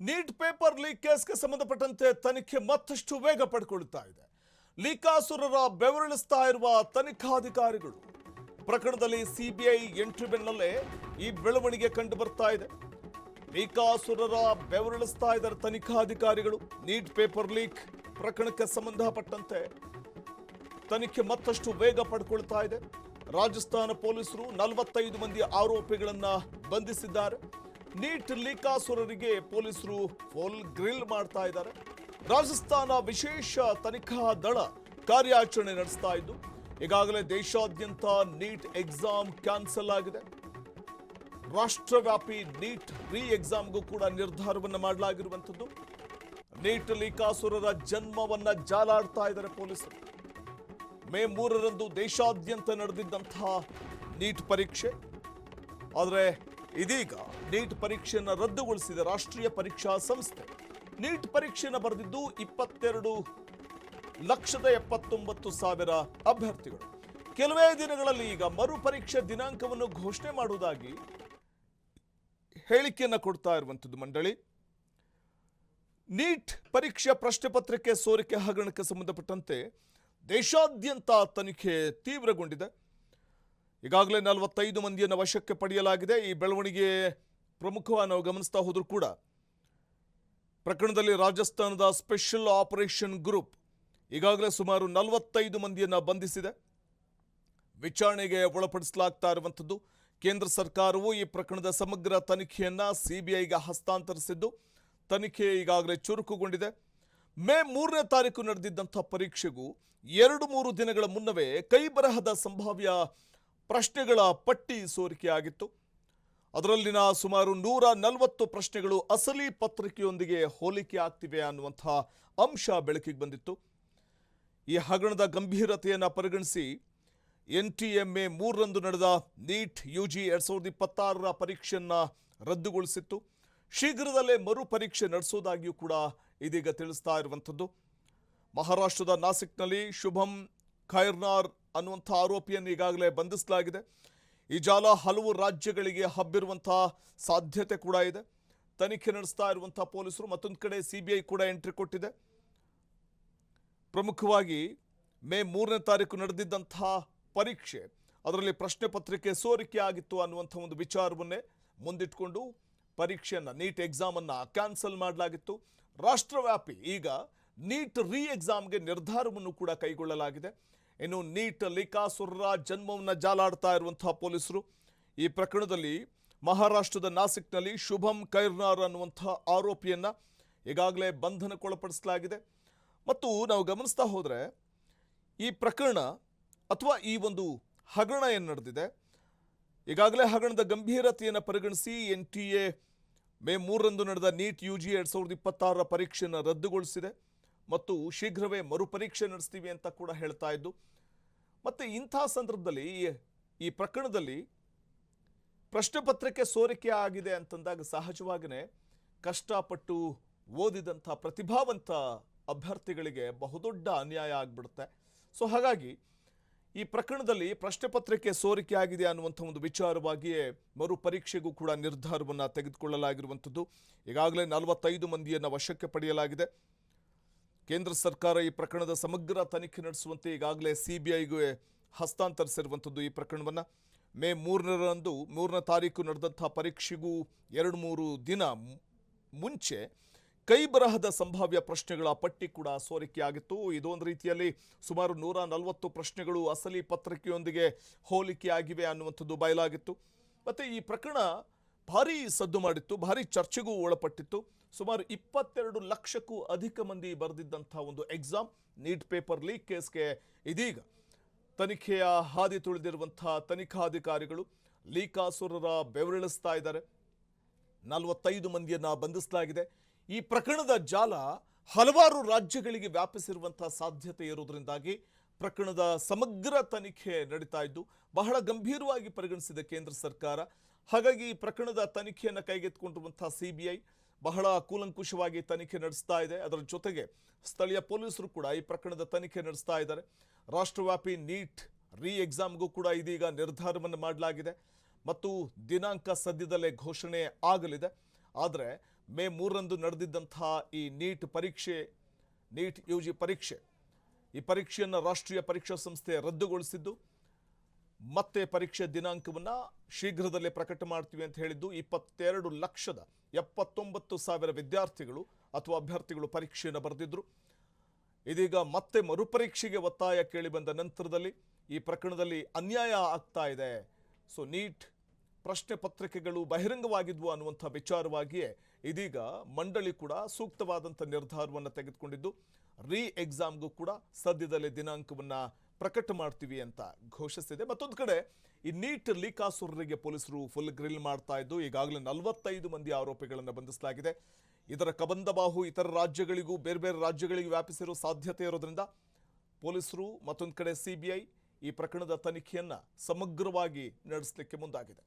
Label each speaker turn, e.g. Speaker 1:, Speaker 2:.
Speaker 1: NEET paper leak ಕೇಸ್ಗೆ ಸಂಬಂಧಪಟ್ಟಂತೆ ತನಿಖೆ ಮತ್ತಷ್ಟು ವೇಗ ಪಡ್ಕೊಳ್ಳುತ್ತಾ ಇದೆ. ಲೀಕಾಸುರರ ಬೆವರಿಳಿಸ್ತಾ ಇರುವ ತನಿಖಾಧಿಕಾರಿಗಳು ಪ್ರಕರಣದಲ್ಲಿ ಸಿಬಿಐ ಎಂಟ್ರಿ ಬೆನ್ನಲ್ಲೇ ಈ ಬೆಳವಣಿಗೆ ಕಂಡು ಬರ್ತಾ ಇದೆ. ಲೀಕಾಸುರರ ಬೆವರಿಳಿಸ್ತಾ ಇದ್ದಾರೆ ತನಿಖಾಧಿಕಾರಿಗಳು. ನೀಟ್ ಪೇಪರ್ ಲೀಕ್ ಪ್ರಕರಣಕ್ಕೆ ಸಂಬಂಧಪಟ್ಟಂತೆ ತನಿಖೆ ಮತ್ತಷ್ಟು ವೇಗ ಪಡ್ಕೊಳ್ತಾ ಇದೆ. ರಾಜಸ್ಥಾನ ಪೊಲೀಸರು 45 ಮಂದಿ ಆರೋಪಿಗಳನ್ನ ಬಂಧಿಸಿದ್ದಾರೆ. ನೀಟ್ ಲೀಕಾಸುರರಿಗೆ ಪೊಲೀಸರು ಫುಲ್ ಗ್ರಿಲ್ ಮಾಡ್ತಾ ಇದ್ದಾರೆ. ರಾಜಸ್ಥಾನ ವಿಶೇಷ ತನಿಖಾ ದಳ ಕಾರ್ಯಾಚರಣೆ ನಡೆಸ್ತಾ ಇದ್ದು ಈಗಾಗಲೇ ದೇಶಾದ್ಯಂತ ನೀಟ್ ಎಕ್ಸಾಮ್ ಕ್ಯಾನ್ಸಲ್ ಆಗಿದೆ. ರಾಷ್ಟ್ರವ್ಯಾಪಿ ನೀಟ್ ರೀ ಎಕ್ಸಾಮ್ಗೂ ಕೂಡ ನಿರ್ಧಾರವನ್ನು ಮಾಡಲಾಗಿರುವಂಥದ್ದು. ನೀಟ್ ಲೀಕಾಸುರರ ಜನ್ಮವನ್ನ ಜಾಲಾಡ್ತಾ ಇದ್ದಾರೆ ಪೊಲೀಸರು. ಮೇ 3ರಂದು ದೇಶಾದ್ಯಂತ ನಡೆದಿದ್ದಂತಹ ನೀಟ್ ಪರೀಕ್ಷೆ, ಆದರೆ ಇದೀಗ ನೀಟ್ ಪರೀಕ್ಷೆಯನ್ನು ರದ್ದುಗೊಳಿಸಿದ ರಾಷ್ಟ್ರೀಯ ಪರೀಕ್ಷಾ ಸಂಸ್ಥೆ. ನೀಟ್ ಪರೀಕ್ಷೆಯನ್ನು ಬರೆದಿದ್ದು 22,79,000 ಅಭ್ಯರ್ಥಿಗಳು. ಕೆಲವೇ ದಿನಗಳಲ್ಲಿ ಈಗ ಮರು ಪರೀಕ್ಷೆ ದಿನಾಂಕವನ್ನು ಘೋಷಣೆ ಮಾಡುವುದಾಗಿ ಹೇಳಿಕೆಯನ್ನು ಕೊಡ್ತಾ ಇರುವಂಥದ್ದು ಮಂಡಳಿ. ನೀಟ್ ಪರೀಕ್ಷೆ ಪ್ರಶ್ನೆ ಪತ್ರಿಕೆ ಸೋರಿಕೆ ಹಗರಣಕ್ಕೆ ಸಂಬಂಧಪಟ್ಟಂತೆ ದೇಶಾದ್ಯಂತ ತನಿಖೆ ತೀವ್ರಗೊಂಡಿದೆ. ಈಗಾಗಲೇ 45 ಮಂದಿಯನ್ನು ವಶಕ್ಕೆ ಪಡೆಯಲಾಗಿದೆ. ಈ ಬೆಳವಣಿಗೆ ಪ್ರಮುಖವಾಗಿ ನಾವು ಗಮನಿಸ್ತಾ ಹೋದರೂ ಕೂಡ ಪ್ರಕರಣದಲ್ಲಿ ರಾಜಸ್ಥಾನದ ಸ್ಪೆಷಲ್ ಆಪರೇಷನ್ ಗ್ರೂಪ್ ಈಗಾಗಲೇ ಸುಮಾರು 45 ಮಂದಿಯನ್ನು ಬಂಧಿಸಿದೆ. ವಿಚಾರಣೆಗೆ ಒಳಪಡಿಸಲಾಗ್ತಾ ಇರುವಂಥದ್ದು. ಕೇಂದ್ರ ಸರ್ಕಾರವು ಈ ಪ್ರಕರಣದ ಸಮಗ್ರ ತನಿಖೆಯನ್ನು ಸಿಬಿಐಗೆ ಹಸ್ತಾಂತರಿಸಿದ್ದು ತನಿಖೆ ಈಗಾಗಲೇ ಚುರುಕುಗೊಂಡಿದೆ. ಮೇ 3ನೇ ತಾರೀಕು ನಡೆದಿದ್ದಂಥ ಪರೀಕ್ಷೆಗೂ 2-3 ದಿನಗಳ ಮುನ್ನವೇ ಕೈಬರಹದ ಸಂಭಾವ್ಯ ಪ್ರಶ್ನೆಗಳ ಪಟ್ಟಿ ಸೋರಿಕೆಯಾಗಿತ್ತು. ಅದರಲ್ಲಿನ ಸುಮಾರು 140 ಪ್ರಶ್ನೆಗಳು ಅಸಲಿ ಪತ್ರಿಕೆಯೊಂದಿಗೆ ಹೋಲಿಕೆ ಆಗ್ತಿವೆ ಅನ್ನುವಂಥ ಅಂಶ ಬೆಳಕಿಗೆ ಬಂದಿತ್ತು. ಈ ಹಗರಣದ ಗಂಭೀರತೆಯನ್ನು ಪರಿಗಣಿಸಿ NTA ಮೇ 3ರಂದು ನಡೆದ ನೀಟ್ UG 2026 ಪರೀಕ್ಷೆಯನ್ನು ರದ್ದುಗೊಳಿಸಿತ್ತು. ಶೀಘ್ರದಲ್ಲೇ ಮರು ಪರೀಕ್ಷೆ ನಡೆಸೋದಾಗಿಯೂ ಕೂಡ ಇದೀಗ ತಿಳಿಸ್ತಾ ಇರುವಂಥದ್ದು. ಮಹಾರಾಷ್ಟ್ರದ ನಾಸಿಕ್ನಲ್ಲಿ ಶುಭಂ ಖೈರ್ನಾರ್ ಅನ್ನುವಂಥ ಆರೋಪಿಯನ್ನು ಈಗಾಗಲೇ ಬಂಧಿಸಲಾಗಿದೆ. ಈ ಜಾಲ ಹಲವು ರಾಜ್ಯಗಳಿಗೆ ಹಬ್ಬಿರುವಂಥ ಸಾಧ್ಯತೆ ಕೂಡ ಇದೆ. ತನಿಖೆ ನಡೆಸ್ತಾ ಇರುವಂಥ ಪೊಲೀಸರು. ಮತ್ತೊಂದು ಕಡೆ ಸಿಬಿಐ ಕೂಡ ಎಂಟ್ರಿ ಕೊಟ್ಟಿದೆ. ಪ್ರಮುಖವಾಗಿ ಮೇ 3ನೇ ತಾರೀಕು ನಡೆದಿದ್ದಂಥ ಪರೀಕ್ಷೆ, ಅದರಲ್ಲಿ ಪ್ರಶ್ನೆ ಪತ್ರಿಕೆ ಸೋರಿಕೆ ಆಗಿತ್ತು ಅನ್ನುವಂಥ ಒಂದು ವಿಚಾರವನ್ನೇ ಮುಂದಿಟ್ಕೊಂಡು ಪರೀಕ್ಷೆಯನ್ನು, ನೀಟ್ ಎಕ್ಸಾಮನ್ನು ಕ್ಯಾನ್ಸಲ್ ಮಾಡಲಾಗಿತ್ತು. ರಾಷ್ಟ್ರವ್ಯಾಪಿ ಈಗ ನೀಟ್ ರೀ ಎಕ್ಸಾಮ್ಗೆ ನಿರ್ಧಾರವನ್ನು ಕೂಡ ಕೈಗೊಳ್ಳಲಾಗಿದೆ. ಇನ್ನು ನೀಟ್ ಲೀಕಾಸುರರ ಜನ್ಮವನ್ನು ಜಾಲಾಡ್ತಾ ಇರುವಂತಹ ಪೊಲೀಸರು ಈ ಪ್ರಕರಣದಲ್ಲಿ ಮಹಾರಾಷ್ಟ್ರದ ನಾಸಿಕ್ನಲ್ಲಿ ಶುಭಂ ಖೈರ್ನಾರ್ ಅನ್ನುವಂಥ ಆರೋಪಿಯನ್ನು ಈಗಾಗಲೇ ಬಂಧನಕ್ಕೊಳಪಡಿಸಲಾಗಿದೆ. ಮತ್ತು ನಾವು ಗಮನಿಸ್ತಾ ಹೋದರೆ ಈ ಪ್ರಕರಣ ಅಥವಾ ಈ ಒಂದು ಹಗರಣ ಏನು ನಡೆದಿದೆ, ಈಗಾಗಲೇ ಹಗರಣದ ಗಂಭೀರತೆಯನ್ನು ಪರಿಗಣಿಸಿ NTA ಮೇ 3ರಂದು ನಡೆದ ನೀಟ್ UG 2026 ಪರೀಕ್ಷೆಯನ್ನು ರದ್ದುಗೊಳಿಸಿದೆ ಮತ್ತು ಶೀಘ್ರವೇ ಮರುಪರೀಕ್ಷೆ ನಡೆಸ್ತೀವಿ ಅಂತ ಕೂಡ ಹೇಳ್ತಾ ಇದ್ದು. ಮತ್ತು ಇಂಥ ಸಂದರ್ಭದಲ್ಲಿ ಈ ಪ್ರಕರಣದಲ್ಲಿ ಪ್ರಶ್ನೆ ಪತ್ರಿಕೆ ಸೋರಿಕೆ ಆಗಿದೆ ಅಂತಂದಾಗ ಸಹಜವಾಗಿಯೇ ಕಷ್ಟಪಟ್ಟು ಓದಿದಂಥ ಪ್ರತಿಭಾವಂತ ಅಭ್ಯರ್ಥಿಗಳಿಗೆ ಬಹುದೊಡ್ಡ ಅನ್ಯಾಯ ಆಗಿಬಿಡುತ್ತೆ. ಸೊ ಹಾಗಾಗಿ ಈ ಪ್ರಕರಣದಲ್ಲಿ ಪ್ರಶ್ನೆ ಪತ್ರಿಕೆ ಸೋರಿಕೆ ಆಗಿದೆ ಅನ್ನುವಂಥ ಒಂದು ವಿಚಾರವಾಗಿಯೇ ಮರು ಪರೀಕ್ಷೆಗೂ ಕೂಡ ನಿರ್ಧಾರವನ್ನು ತೆಗೆದುಕೊಳ್ಳಲಾಗಿರುವಂಥದ್ದು. ಈಗಾಗಲೇ 45 ಮಂದಿಯನ್ನು ವಶಕ್ಕೆ ಪಡೆಯಲಾಗಿದೆ. ಕೇಂದ್ರ ಸರ್ಕಾರ ಈ ಪ್ರಕರಣದ ಸಮಗ್ರ ತನಿಖೆ ನಡೆಸುವಂತೆ ಈಗಾಗಲೇ ಸಿಬಿಐಗೆ ಹಸ್ತಾಂತರಿಸಿರುವಂಥದ್ದು. ಈ ಪ್ರಕರಣವನ್ನು ಮೇ 3ನೇ ತಾರೀಕು ನಡೆದಂಥ ಪರೀಕ್ಷೆಗೂ 2-3 ದಿನ ಮುಂಚೆ ಕೈಬರಹದ ಸಂಭಾವ್ಯ ಪ್ರಶ್ನೆಗಳ ಪಟ್ಟಿ ಕೂಡ ಸೋರಿಕೆಯಾಗಿತ್ತು. ಇದೊಂದು ರೀತಿಯಲ್ಲಿ ಸುಮಾರು 140 ಪ್ರಶ್ನೆಗಳು ಅಸಲಿ ಪತ್ರಿಕೆಯೊಂದಿಗೆ ಹೋಲಿಕೆಯಾಗಿವೆ ಅನ್ನುವಂಥದ್ದು ಬಯಲಾಗಿತ್ತು. ಮತ್ತು ಈ ಪ್ರಕರಣ ಭಾರೀ ಸದ್ದು ಮಾಡಿತ್ತು, ಭಾರೀ ಚರ್ಚೆಗೂ ಒಳಪಟ್ಟಿತ್ತು. ಸುಮಾರು 22 ಲಕ್ಷಕ್ಕೂ ಅಧಿಕ ಮಂದಿ ಬರೆದಿದ್ದಂಥ ಒಂದು ಎಕ್ಸಾಮ್ ನೀಟ್ ಪೇಪರ್ ಲೀಕ್ ಕೇಸ್ಗೆ ಇದೀಗ ತನಿಖೆಯ ಹಾದಿ ತುಳಿದಿರುವಂಥ ತನಿಖಾಧಿಕಾರಿಗಳು ಲೀಕಾಸುರರ ಬೆವರಿಳಿಸ್ತಾ ಇದ್ದಾರೆ. 45 ಮಂದಿಯನ್ನು ಬಂಧಿಸಲಾಗಿದೆ. ಈ ಪ್ರಕರಣದ ಜಾಲ ಹಲವಾರು ರಾಜ್ಯಗಳಿಗೆ ವ್ಯಾಪಿಸಿರುವಂಥ ಸಾಧ್ಯತೆ ಇರುವುದರಿಂದಾಗಿ ಪ್ರಕರಣದ ಸಮಗ್ರ ತನಿಖೆ ನಡೀತಾ ಇದ್ದು ಬಹಳ ಗಂಭೀರವಾಗಿ ಪರಿಗಣಿಸಿದೆ ಕೇಂದ್ರ ಸರ್ಕಾರ. ಹಾಗಾಗಿ ಈ ಪ್ರಕರಣದ ತನಿಖೆಯನ್ನು ಕೈಗೆತ್ತಿಕೊಂಡಿರುವಂಥ ಸಿಬಿಐ ಬಹಳ ಕೂಲಂಕುಷವಾಗಿ ತನಿಖೆ ನಡೆಸ್ತಾ ಇದೆ. ಅದರ ಜೊತೆಗೆ ಸ್ಥಳೀಯ ಪೊಲೀಸರು ಕೂಡ ಈ ಪ್ರಕರಣದ ತನಿಖೆ ನಡೆಸ್ತಾ ಇದ್ದಾರೆ. ರಾಷ್ಟ್ರವ್ಯಾಪಿ ನೀಟ್ ರೀ ಎಕ್ಸಾಮ್ಗೂ ಕೂಡ ಇದೀಗ ನಿರ್ಧಾರವನ್ನು ಮಾಡಲಾಗಿದೆ ಮತ್ತು ದಿನಾಂಕ ಸದ್ಯದಲ್ಲೇ ಘೋಷಣೆ ಆಗಲಿದೆ. ಆದರೆ ಮೇ 3ರಂದು ನಡೆದಿದ್ದಂತಹ ಈ ನೀಟ್ ಪರೀಕ್ಷೆ, ನೀಟ್ ಯುಜಿ ಪರೀಕ್ಷೆ, ಈ ಪರೀಕ್ಷೆಯನ್ನು ರಾಷ್ಟ್ರೀಯ ಪರೀಕ್ಷಾ ಸಂಸ್ಥೆ ರದ್ದುಗೊಳಿಸಿದ್ದು, ಮತ್ತೆ ಪರೀಕ್ಷೆ ದಿನಾಂಕವನ್ನು ಶೀಘ್ರದಲ್ಲೇ ಪ್ರಕಟ ಮಾಡ್ತೀವಿ ಅಂತ ಹೇಳಿದ್ದು. 22,79,000 ವಿದ್ಯಾರ್ಥಿಗಳು ಅಥವಾ ಅಭ್ಯರ್ಥಿಗಳು ಪರೀಕ್ಷೆಯನ್ನು ಬರೆದಿದ್ರು. ಇದೀಗ ಮತ್ತೆ ಮರುಪರೀಕ್ಷೆಗೆ ಒತ್ತಾಯ ಕೇಳಿಬಂದ ನಂತರದಲ್ಲಿ ಈ ಪ್ರಕರಣದಲ್ಲಿ ಅನ್ಯಾಯ ಆಗ್ತಾ ಇದೆ. ಸೊ ನೀಟ್ ಪ್ರಶ್ನೆ ಪತ್ರಿಕೆಗಳು ಬಹಿರಂಗವಾಗಿದ್ವು ಅನ್ನುವಂಥ ವಿಚಾರವಾಗಿಯೇ ಇದೀಗ ಮಂಡಳಿ ಕೂಡ ಸೂಕ್ತವಾದಂಥ ನಿರ್ಧಾರವನ್ನು ತೆಗೆದುಕೊಂಡಿದ್ದು, ರೀ ಎಕ್ಸಾಮ್ಗೂ ಕೂಡ ಸದ್ಯದಲ್ಲೇ ದಿನಾಂಕವನ್ನು ಪ್ರಕಟ ಮಾಡ್ತೀವಿ ಅಂತ ಘೋಷಿಸಿದೆ. ಮತ್ತೊಂದು ಕಡೆ ಈ ನೀಟ್ ಲೀಕಾಸುರರಿಗೆ ಪೊಲೀಸರು ಫುಲ್ ಗ್ರಿಲ್ ಮಾಡ್ತಾ ಇದ್ದು, ಈಗಾಗಲೇ 45 ಮಂದಿ ಆರೋಪಿಗಳನ್ನು ಬಂಧಿಸಲಾಗಿದೆ. ಇದರ ಕಬಂದಬಾಹು ಇತರ ರಾಜ್ಯಗಳಿಗೂ ಬೇರೆ ಬೇರೆ ರಾಜ್ಯಗಳಿಗೂ ವ್ಯಾಪಿಸಿರೋ ಸಾಧ್ಯತೆ ಇರೋದ್ರಿಂದ ಪೊಲೀಸರು ಮತ್ತೊಂದು ಕಡೆ CBI ಈ ಪ್ರಕರಣದ ತನಿಖೆಯನ್ನು ಸಮಗ್ರವಾಗಿ ನಡೆಸಲಿಕ್ಕೆ ಮುಂದಾಗಿದೆ.